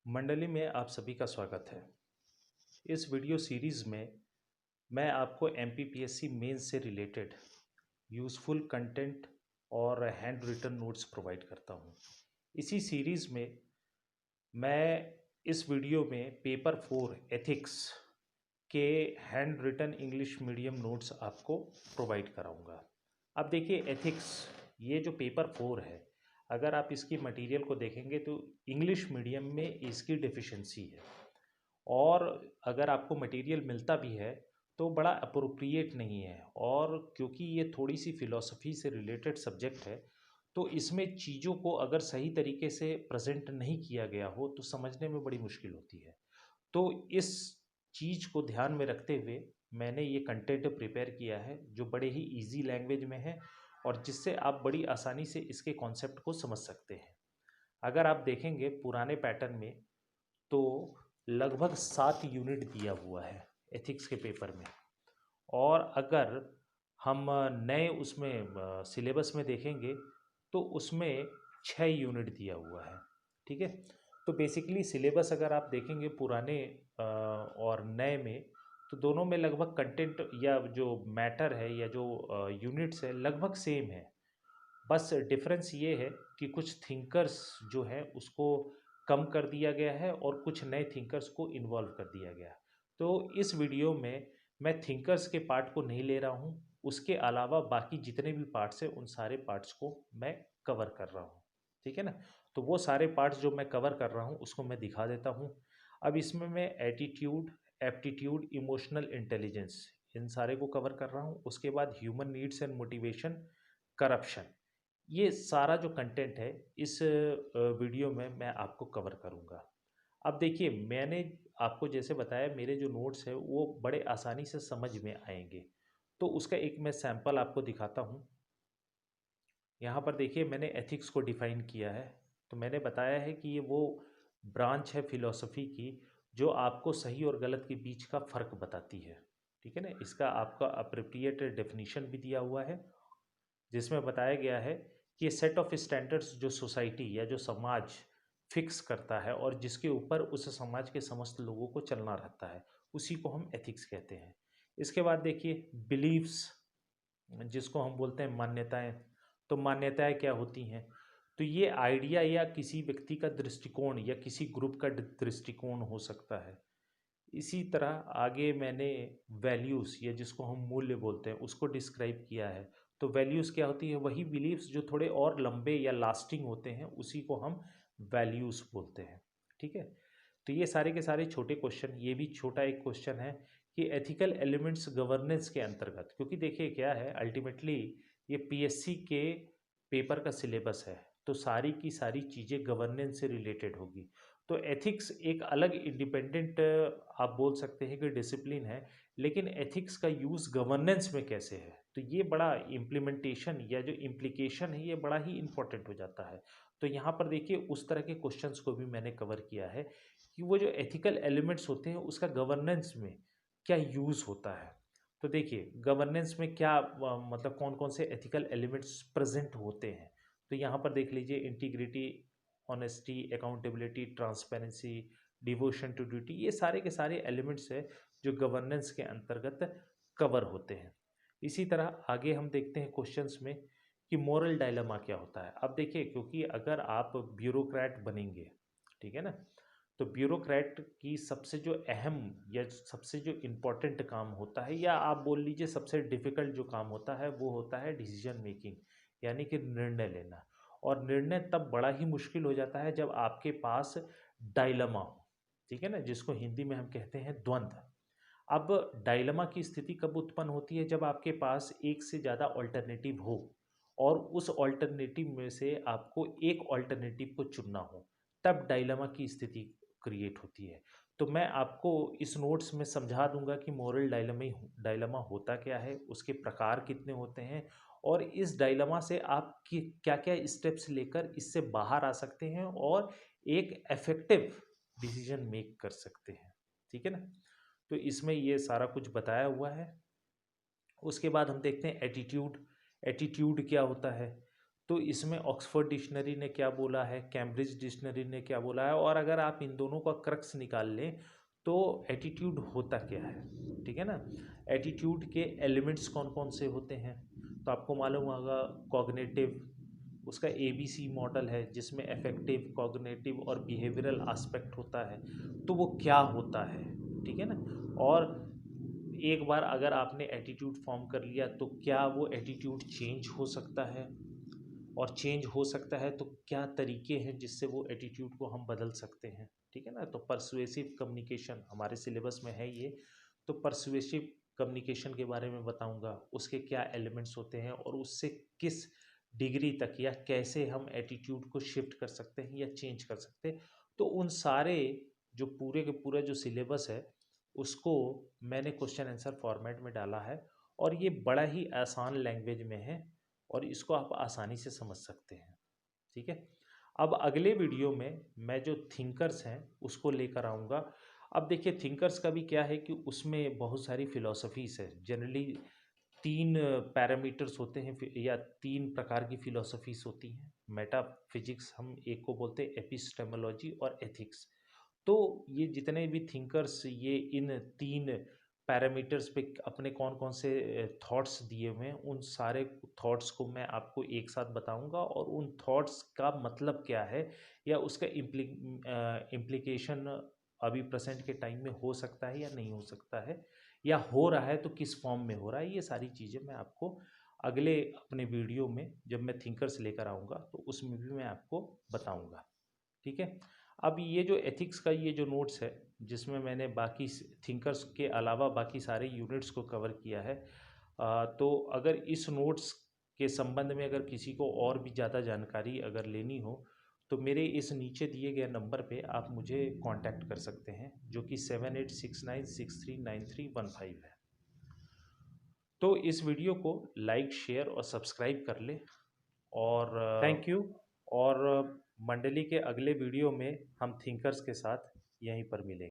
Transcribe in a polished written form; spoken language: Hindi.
मंडली में आप सभी का स्वागत है। इस वीडियो सीरीज़ में मैं आपको एमपीपीएससी मेंस से रिलेटेड यूज़फुल कंटेंट और हैंड रिटन नोट्स प्रोवाइड करता हूं। इसी सीरीज़ में मैं इस वीडियो में पेपर 4 एथिक्स के hand written English medium notes आपको प्रोवाइड कराऊंगा। अब देखिए एथिक्स, ये जो पेपर 4 है, अगर आप इसकी मटेरियल को देखेंगे तो इंग्लिश मीडियम में इसकी डेफिशिएंसी है। और अगर आपको मटेरियल मिलता भी है तो बड़ा अप्रोप्रिएट नहीं है, और क्योंकि ये थोड़ी सी फ़िलॉसफ़ी से रिलेटेड सब्जेक्ट है तो इसमें चीज़ों को अगर सही तरीके से प्रेजेंट नहीं किया गया हो तो समझने में बड़ी मुश्किल होती है। तो इस चीज़ को ध्यान में रखते हुए मैंने ये कंटेंट प्रिपेयर किया है जो बड़े ही इजी लैंग्वेज में है और जिससे आप बड़ी आसानी से इसके कॉन्सेप्ट को समझ सकते हैं। अगर आप देखेंगे पुराने पैटर्न में तो लगभग 7 यूनिट दिया हुआ है एथिक्स के पेपर में, और अगर हम नए उसमें सिलेबस में देखेंगे तो उसमें 6 यूनिट दिया हुआ है। ठीक है, तो बेसिकली सिलेबस अगर आप देखेंगे पुराने और नए में तो दोनों में लगभग कंटेंट या जो मैटर है या जो यूनिट्स है लगभग सेम है। बस डिफरेंस ये है कि कुछ थिंकर्स जो है उसको कम कर दिया गया है और कुछ नए थिंकर्स को इन्वॉल्व कर दिया गया है। तो इस वीडियो में मैं थिंकर्स के पार्ट को नहीं ले रहा हूँ, उसके अलावा बाकी जितने भी पार्ट्स हैं उन सारे पार्ट्स को मैं कवर कर रहा हूँ। ठीक है ना, तो वो सारे पार्ट्स जो मैं कवर कर रहा हूँ उसको मैं दिखा देता हूँ। अब इसमें मैं एटीट्यूड, एप्टीट्यूड, इमोशनल इंटेलिजेंस, इन सारे को कवर कर रहा हूँ। उसके बाद human needs and motivation, corruption, ये सारा जो कंटेंट है इस वीडियो में मैं आपको कवर करूँगा। अब देखिए मैंने आपको जैसे बताया मेरे जो नोट्स हैं वो बड़े आसानी से समझ में आएंगे, तो उसका एक मैं सैंपल आपको दिखाता हूँ। यहाँ पर देखिए मैंने एथिक्स को डिफाइन किया है। तो मैंने बताया है कि ये वो ब्रांच है फिलॉसफी की जो आपको सही और गलत के बीच का फ़र्क बताती है। ठीक है ना, इसका आपका अप्रोप्रिएट डेफिनीशन भी दिया हुआ है जिसमें बताया गया है कि सेट ऑफ स्टैंडर्ड्स जो सोसाइटी या जो समाज फिक्स करता है और जिसके ऊपर उस समाज के समस्त लोगों को चलना रहता है, उसी को हम एथिक्स कहते हैं। इसके बाद देखिए बिलीव्स, जिसको हम बोलते हैं मान्यताएं। तो मान्यताएं क्या होती हैं? तो ये आइडिया या किसी व्यक्ति का दृष्टिकोण या किसी ग्रुप का दृष्टिकोण हो सकता है। इसी तरह आगे मैंने वैल्यूज़ या जिसको हम मूल्य बोलते हैं उसको डिस्क्राइब किया है। तो वैल्यूज़ क्या होती है? वही बिलीव्स जो थोड़े और लंबे या लास्टिंग होते हैं उसी को हम वैल्यूज़ बोलते हैं। ठीक है, तो ये सारे के सारे छोटे क्वेश्चन, ये भी छोटा एक क्वेश्चन है कि एथिकल एलिमेंट्स गवर्नेंस के अंतर्गत, क्योंकि देखिए क्या है अल्टीमेटली ये पीएससी के पेपर का सिलेबस है तो सारी की सारी चीज़ें गवर्नेंस से रिलेटेड होगी। तो एथिक्स एक अलग इंडिपेंडेंट आप बोल सकते हैं कि डिसिप्लिन है, लेकिन एथिक्स का यूज़ गवर्नेंस में कैसे है तो ये बड़ा इम्प्लीमेंटेशन या जो इम्प्लीकेशन है ये बड़ा ही इम्पोर्टेंट हो जाता है। तो यहाँ पर देखिए उस तरह के क्वेश्चंस को भी मैंने कवर किया है कि वो जो एथिकल एलिमेंट्स होते हैं उसका गवर्नेंस में क्या यूज़ होता है। तो देखिए गवर्नेंस में क्या मतलब कौन कौन से एथिकल एलिमेंट्स प्रेजेंट होते हैं। तो यहाँ पर देख लीजिए integrity, honesty, accountability, transparency, devotion to duty, ये सारे के सारे एलिमेंट्स है जो गवर्नेंस के अंतर्गत कवर होते हैं। इसी तरह आगे हम देखते हैं क्वेश्चंस में कि मोरल डायलेमा क्या होता है। अब देखिए क्योंकि अगर आप ब्यूरोक्रेट बनेंगे, ठीक है ना, तो ब्यूरोक्रेट की सबसे जो अहम या सबसे जो इम्पोर्टेंट काम होता है या आप बोल लीजिए सबसे डिफ़िकल्ट जो काम होता है वो होता है डिसीजन मेकिंग, यानी कि निर्णय लेना। और निर्णय तब बड़ा ही मुश्किल हो जाता है जब आपके पास डायलेमा हो, ठीक है ना, जिसको हिंदी में हम कहते हैं द्वंद्व। अब डायलेमा की स्थिति कब उत्पन्न होती है? जब आपके पास एक से ज़्यादा ऑल्टरनेटिव हो और उस ऑल्टरनेटिव में से आपको एक ऑल्टरनेटिव को चुनना हो, तब डायलेमा की स्थिति क्रिएट होती है। तो मैं आपको इस नोट्स में समझा दूंगा कि मोरल डायलेमा होता क्या है, उसके प्रकार कितने होते हैं, और इस डायलेमा से आप क्या क्या स्टेप्स लेकर इससे बाहर आ सकते हैं और एक इफेक्टिव डिसीजन मेक कर सकते हैं। ठीक है ना, तो इसमें ये सारा कुछ बताया हुआ है। उसके बाद हम देखते हैं एटीट्यूड। एटीट्यूड क्या होता है? तो इसमें ऑक्सफोर्ड डिक्शनरी ने क्या बोला है, कैम्ब्रिज डिक्शनरी ने क्या बोला है, और अगर आप इन दोनों का क्रक्स निकाल लें तो एटीट्यूड होता क्या है, ठीक है ना। एटीट्यूड के एलिमेंट्स कौन कौन से होते हैं, तो आपको मालूम होगा कॉग्निटिव, उसका एबीसी मॉडल है जिसमें अफेक्टिव, कॉग्निटिव और बिहेवियरल एस्पेक्ट होता है। तो वो क्या होता है, ठीक है ना। और एक बार अगर आपने एटीट्यूड फॉर्म कर लिया तो क्या वो एटीट्यूड चेंज हो सकता है, और चेंज हो सकता है तो क्या तरीके हैं जिससे वो एटीट्यूड को हम बदल सकते हैं, ठीक है ना। तो परसुएसिव कम्युनिकेशन हमारे सिलेबस में है ये, तो परसुएसिव कम्युनिकेशन के बारे में बताऊंगा, उसके क्या एलिमेंट्स होते हैं और उससे किस डिग्री तक या कैसे हम एटीट्यूड को शिफ्ट कर सकते हैं या चेंज कर सकते हैं। तो उन सारे जो पूरे के पूरा जो सिलेबस है उसको मैंने क्वेश्चन आंसर फॉर्मेट में डाला है, और ये बड़ा ही आसान लैंग्वेज में है और इसको आप आसानी से समझ सकते हैं, ठीक है। अब अगले वीडियो में मैं जो थिंकर्स हैं उसको लेकर आऊँगा। अब देखिए थिंकर्स का भी क्या है कि उसमें बहुत सारी फिलॉसफीज़ है, जनरली 3 पैरामीटर्स होते हैं या 3 प्रकार की फिलॉसफीज़ होती हैं। मेटाफिजिक्स हम एक को बोलते हैं, एपिस्टेमोलॉजी और एथिक्स। तो ये जितने भी थिंकर्स ये इन 3 पैरामीटर्स पे अपने कौन-कौन से थॉट्स दिए हुए हैं, उन सारे थॉट्स को मैं आपको एक साथ बताऊँगा, और उन थॉट्स का मतलब क्या है या उसका इम्प्लीकेशन अभी प्रेज़ेंट के टाइम में हो सकता है या नहीं हो सकता है, या हो रहा है तो किस फॉर्म में हो रहा है, ये सारी चीज़ें मैं आपको अगले अपने वीडियो में जब मैं थिंकर्स लेकर आऊँगा तो उसमें भी मैं आपको बताऊँगा, ठीक है। अब ये जो एथिक्स का ये जो नोट्स है जिसमें मैंने बाकी थिंकर्स के अलावा बाकी सारे यूनिट्स को कवर किया है, तो अगर इस नोट्स के संबंध में अगर किसी को और भी ज़्यादा जानकारी अगर लेनी हो तो मेरे इस नीचे दिए गए नंबर पे आप मुझे कांटेक्ट कर सकते हैं, जो कि 7869639315 है। तो इस वीडियो को लाइक, शेयर और सब्सक्राइब कर ले, और थैंक यू। और मंडली के अगले वीडियो में हम थिंकर्स के साथ यहीं पर मिलेंगे।